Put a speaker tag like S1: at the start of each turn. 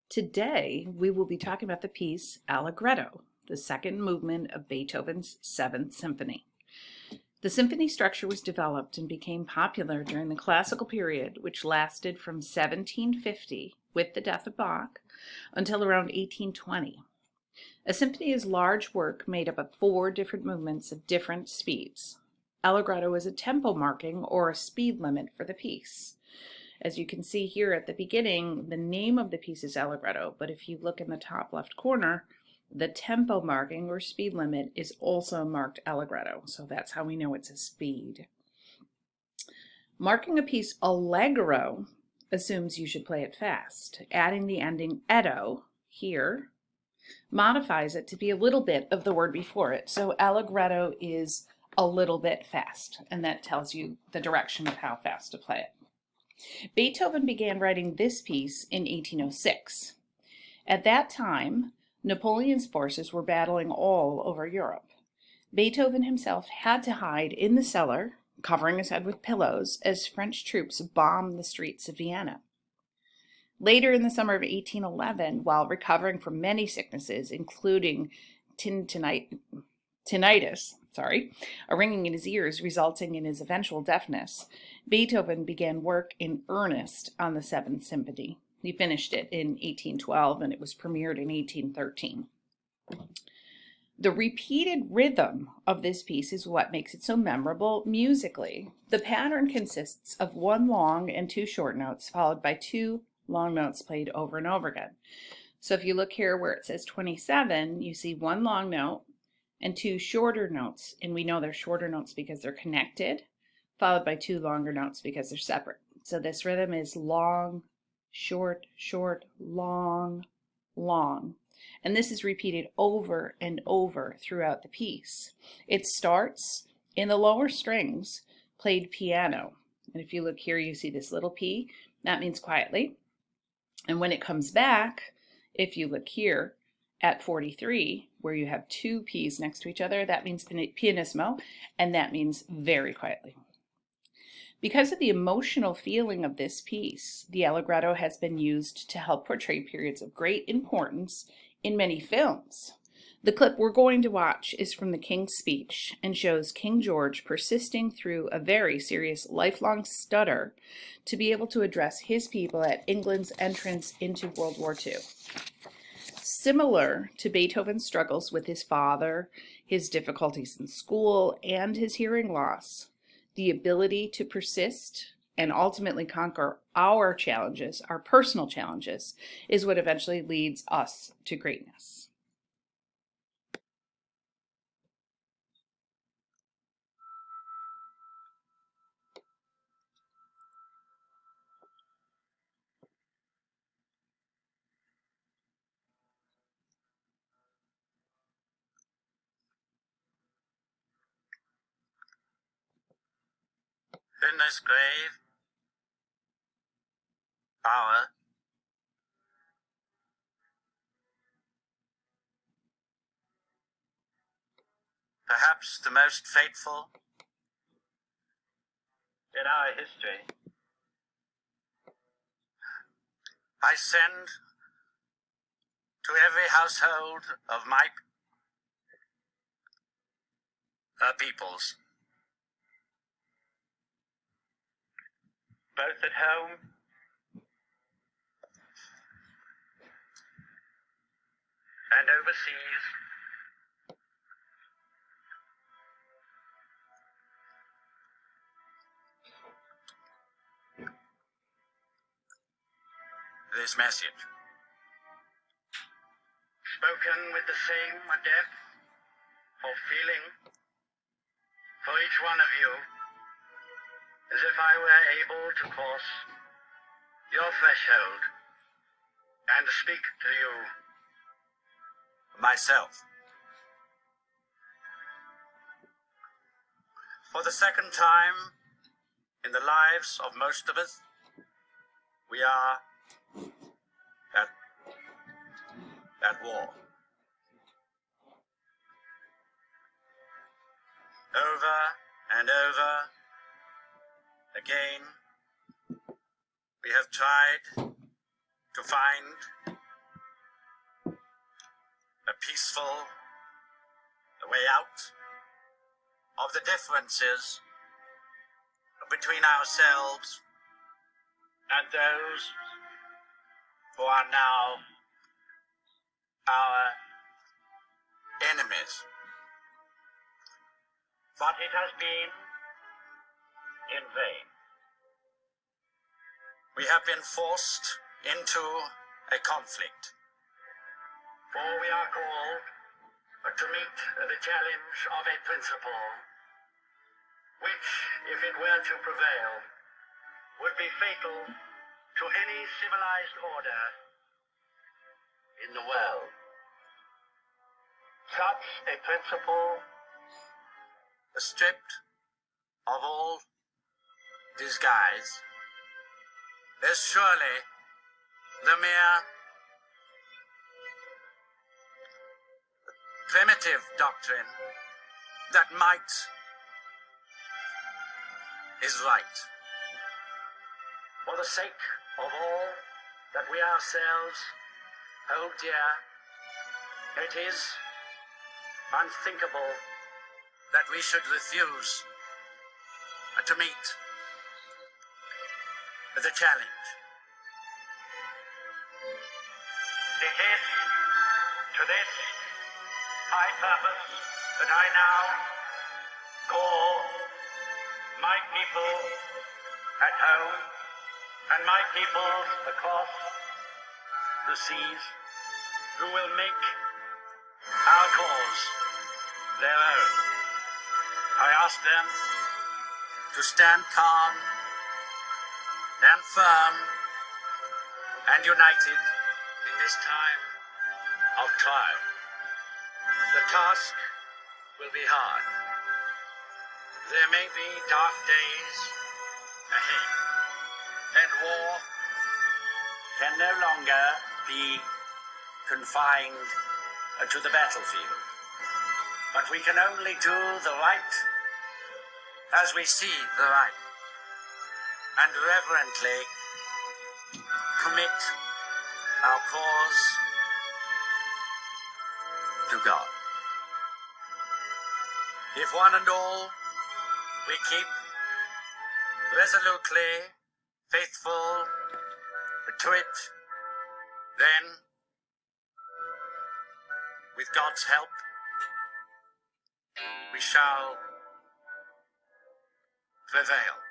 S1: Today, we will be talking about the piece Allegretto, the second movement of Beethoven's Seventh Symphony. The symphony structure was developed and became popular during the classical period, which lasted from 1750, with the death of Bach, until around 1820. A symphony is large work made up of 4 different movements of different speeds. Allegretto is a tempo marking or a speed limit for the piece. As you can see here at the beginning, the name of the piece is Allegretto, but if you look in the top left corner, the tempo marking or speed limit is also marked Allegretto, so that's how we know it's a speed. Marking a piece Allegro assumes you should play it fast. Adding the ending etto here modifies it to be a little bit of the word before it, so Allegretto is a little bit fast, and that tells you the direction of how fast to play it. Beethoven began writing this piece in 1806. At that time, Napoleon's forces were battling all over Europe. Beethoven himself had to hide in the cellar, covering his head with pillows, as French troops bombed the streets of Vienna. Later in the summer of 1811, while recovering from many sicknesses, including tinnitus, a ringing in his ears resulting in his eventual deafness, Beethoven began work in earnest on the Seventh Symphony. He finished it in 1812 and it was premiered in 1813. The repeated rhythm of this piece is what makes it so memorable musically. The pattern consists of 1 long and 2 short notes followed by 2 long notes played over and over again. So if you look here where it says 27, you see 1 long note and 2 shorter notes, and we know they're shorter notes because they're connected, followed by 2 longer notes because they're separate. So this rhythm is long, short, short, long, long. And this is repeated over and over throughout the piece. It starts in the lower strings, played piano. And if you look here, you see this little P, that means quietly. And when it comes back, if you look here, at 43, where you have 2 P's next to each other, that means pianissimo, and that means very quietly. Because of the emotional feeling of this piece, the Allegretto has been used to help portray periods of great importance in many films. The clip we're going to watch is from the King's Speech and shows King George persisting through a very serious lifelong stutter to be able to address his people at England's entrance into World War II. Similar to Beethoven's struggles with his father, his difficulties in school, and his hearing loss, the ability to persist and ultimately conquer our challenges, our personal challenges, is what eventually leads us to greatness.
S2: Goodness grave, power, perhaps the most fateful in our history. I send to every household of my peoples, both at home and overseas, this message, spoken with the same depth of feeling for each one of you, as if I were able to cross your threshold and speak to you myself. For the second time in the lives of most of us, we are at war. Over and over again, we have tried to find peaceful, the way out of the differences between ourselves and those who are now our enemies. But it has been in vain. We have been forced into a conflict. For we are called to meet the challenge of a principle which, if it were to prevail, would be fatal to any civilized order in the world. Such a principle, stripped of all disguise, is surely the mere primitive doctrine that might is right. For the sake of all that we ourselves hold dear, it is unthinkable that we should refuse to meet the challenge. It is to this high purpose that I now call my people at home and my people across the seas, who will make our cause their own. I ask them to stand calm and firm and united in this time of trial. The task will be hard. There may be dark days ahead, and war can no longer be confined to the battlefield. But we can only do the right as we see the right, and reverently commit our cause to God. If one and all we keep resolutely faithful to it, then, with God's help, we shall prevail.